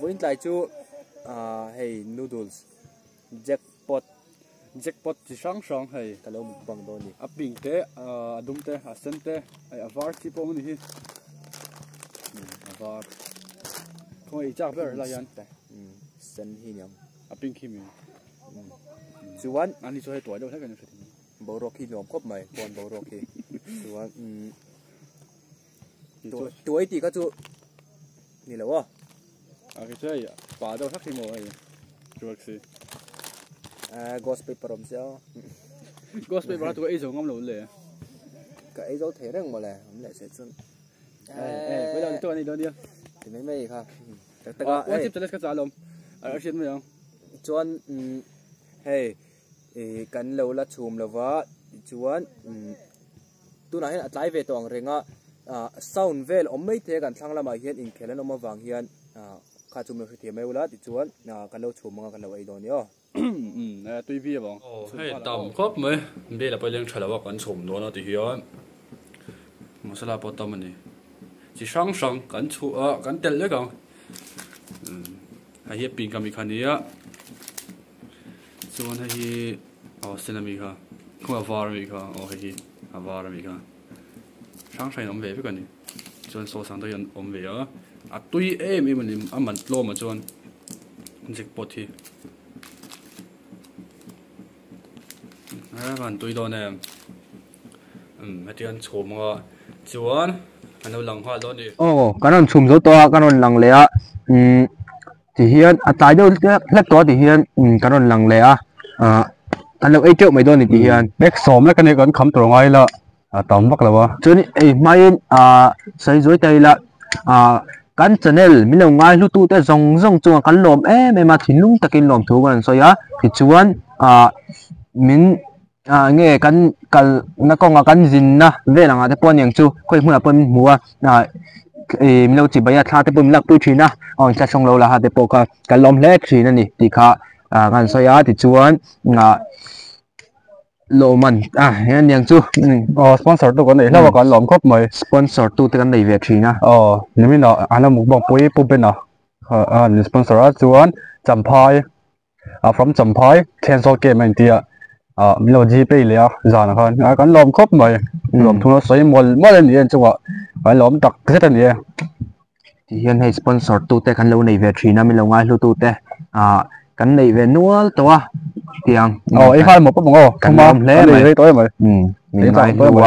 Voin lại chú hey noodles jackpot chỉ sáng hey cái lồng bằng đồ này áp bình té đúng té sen té hay avar chỉ bao nhiêu avar không ai chắc về là yan sen hi nhom áp bình kim chuan anh đi cho hay tuổi đâu thế cái này bầu rô khi nhom cốp mày còn bầu rô khi chuan tuổi thì có chúนี่แหละวะcái chơiป่าđâu thắc thì mồi chuột gì ghost paper om sao ghost paper là tụi ấy giống ngâm lụn lệ cái dấu thế rằng mà là không lẽ sẽ chân bây giờ tôi này đâu đi thì mấy mấy không tôi tiếp cho cái giá lồng ở trên mấy không chuan hey cần lâu là chùm là vợ chuan tôi nói là trái về toàn rừng á sound về ông mấy thếกันthằng là mà hiện in khéo nó mà vàng hiện khá chùm được thì mấy là thì chuan cần lâu chùm mà cần lâu ấy đó nhá tôi biết không hay tầm khóc mới biết là bây giờ trở lại vào quán chùm đó nó thì hiện masala bột tôm này chỉ sáng cần chùm cần tết lấy không hay hiện pin cầm cái này á chuan hay xin làm gì cả không là vào làm gì cả hay vào làm gì cả sáng ông về với cái này chuan số sáng tới ông về á tuy em mình mình lo mà chuan dịch bột thì bạn tôi đó nè hay tiền chùm mà chuan anh đâu lằng hoa đó đi cái nó chùm số to cái nó lằng lẹ thì hiện tại đâu lép to thì hiện cái nó lằng lẹ anh đâu ấy trước mấy đôi này thì hiện bếch xóm là cái này còn khăm trồng ngay là tóm bắt là vợ cho nên mai xây dối tay là cái channel mình làm ngay lúc tu tới rong chung cái lom em mà thì lung ta cái lom thúกันso ya thì chuan mình nghe cái nó còn cái gì na về là cái bọn yang chu coi mua là bọn mua mình lâu chỉ bây giờ thà cái bọn lạc tu chi na cha xong lâu là hạt bộ cái lom lét chi này thì cả cái so ya thì chuan lô mình hiện yang chu sponsor tu cái này là cái lom khóc mày sponsor tu cái này về chi na nếu mình nói anh là một bọn bôi bôi bên nào sponsor chuan chấm phai from chấm phai cancel game anh tia mình làm gì bây giờ giờ là con cái lom khóc mày lom thu nó sấy một lần gì chứ ạ cái lom đặc hết anh gì thì hiện hay sponsor tu te kan lo nei ve thina mi lo ngai lu tu te kan nei ve nual to tiang ấy hai một cái bông kan lom le đấy tối mày mi ngai lu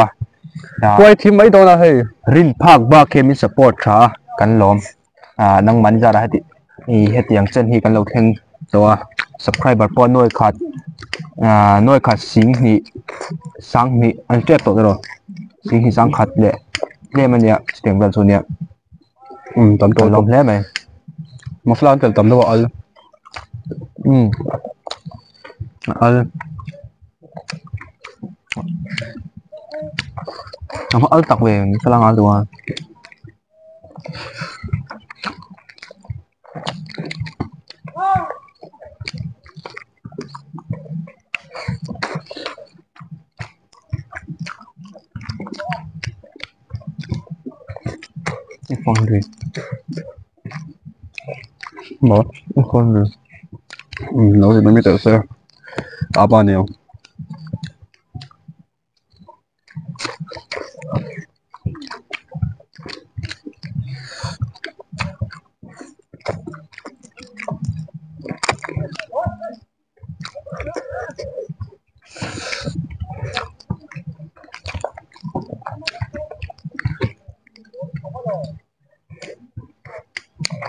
quay team mấy đâu là hay rin park ba kemin support tha kan lom nang man za ra ti he tiang chen hi kan lo theng to subscriber pon noi khat sing ni sang ni an tre to ro sing hi sang khat le man ya tiang dan chu nia tầm tuổi lom le mày masala tầm đâu al al tak về salang al tua con gì một con gì nấu thì nó mới tự sơ bao nhiêu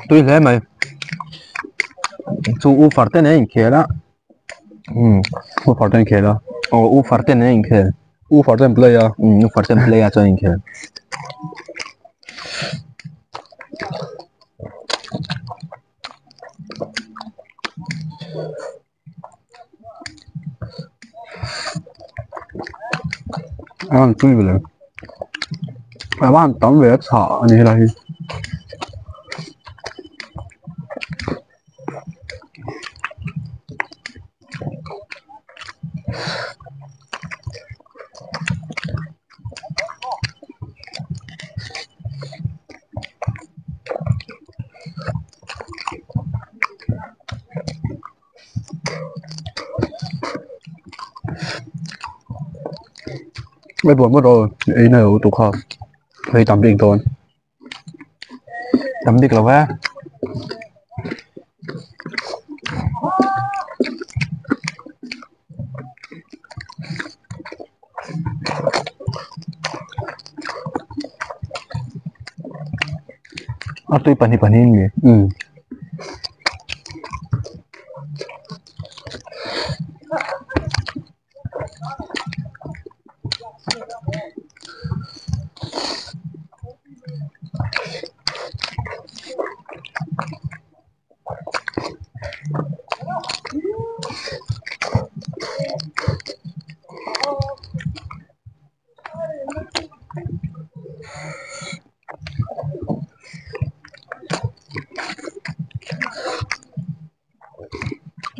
tuy thế mày chú u phật tên này kia đó u phật tên kia đó u phật tên này kia u phật tên play u phật tên play cho anh kia chui về rồi bạn tóm về sợ như thế này ไม่ปวดก็โดนไอ้เนี่ยตุกข้าวไอ้ตำเองโดน tắm đi là vá tôi pani gì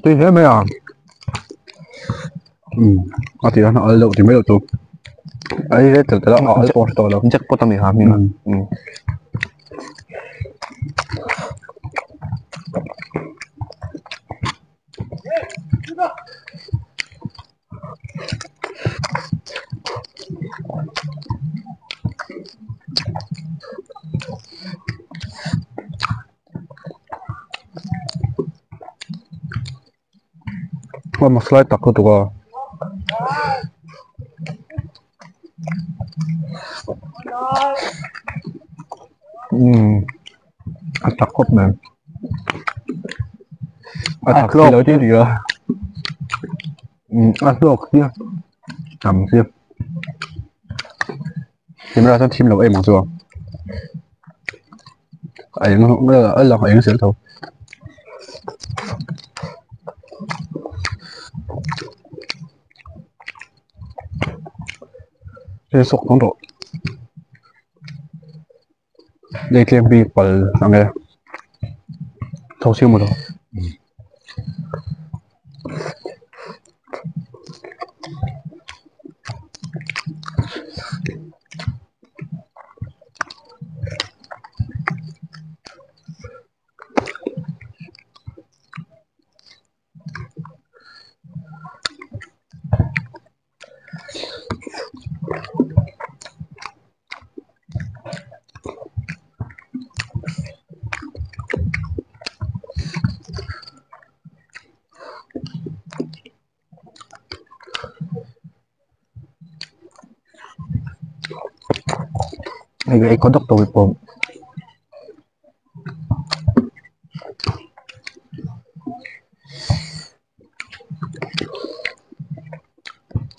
tôi thế mấy à thì nó ở đâu thì mấy đâu tụ ấy thế từ đó họ ở porto đâu chắc có tao mì hàm nhưng qua một slide tắc của tụi tắc cốt này tắc lộn. lỗi chứ gì đó luộc kia chầm xiêm thì ra thân team lẩu em mặc dù ấy nó ở lòng ấy nó sẽ thôi cái sọc nó độ đây kem bi bẩn là nghe thâu siêu một rồi cái có độc tố bụng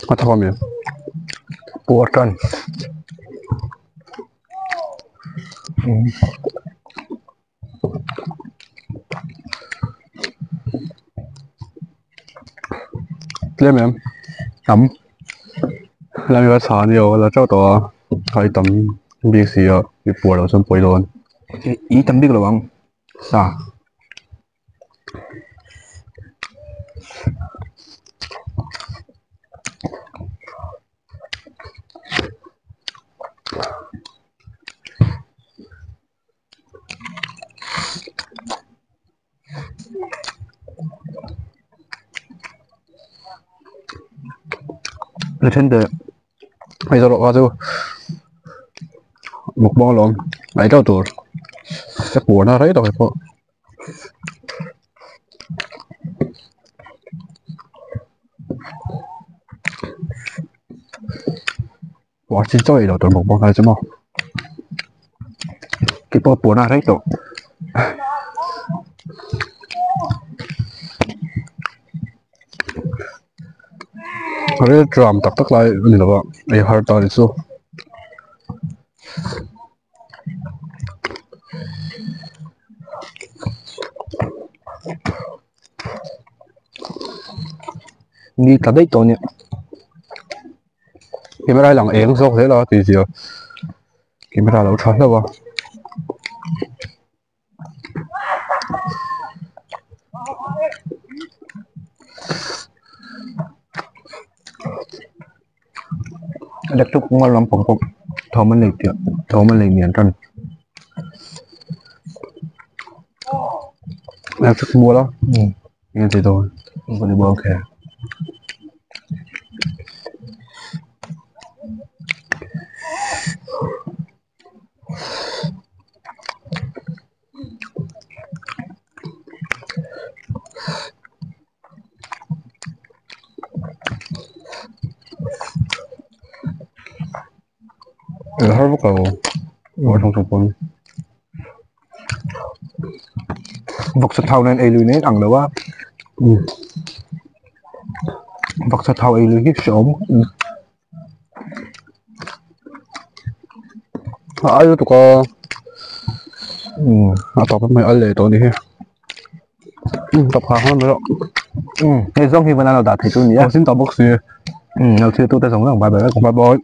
có thao miệng bùa trần lên em tắm làm việc sáng nhiều là cháu tỏ hay tắm biết gì à bị bùa đầu xong bồi đồn ý tắm biết là bằng sao là trên đời bây giờ đó rồi một bao lon lấy đâu tuổi chắc bùa nó đấy rồi po quả chín chơi rồi tuổi một bao này chứ mà cái bùa nào đấy tổ cái drum tắc tắc lại như là vậy ai hard tao đi số đi cả đấy tổ nhỉ camera lằng eng số thế là thì gì camera lâu chán đâu vậy đặc trúc cũng làm phòng phòng thầu mình lấy tiền thầu mình lấy miếng trần em sức mua đó nghe thì thôi không có đi bao kìa har bốc cầu ở trong sông Pôn vọc sật thau nên ai lùi nét ăn đâu á vọc sật thau ai lùi hiếp sớm ayo tụi con tập mấy anh lệ tôi đi ha tập hàng hơn nữa cái giống như bên nào đã thấy tôi nhỉ xin tập bác sĩ nào chưa tôi ta sống ở bài bài bye bye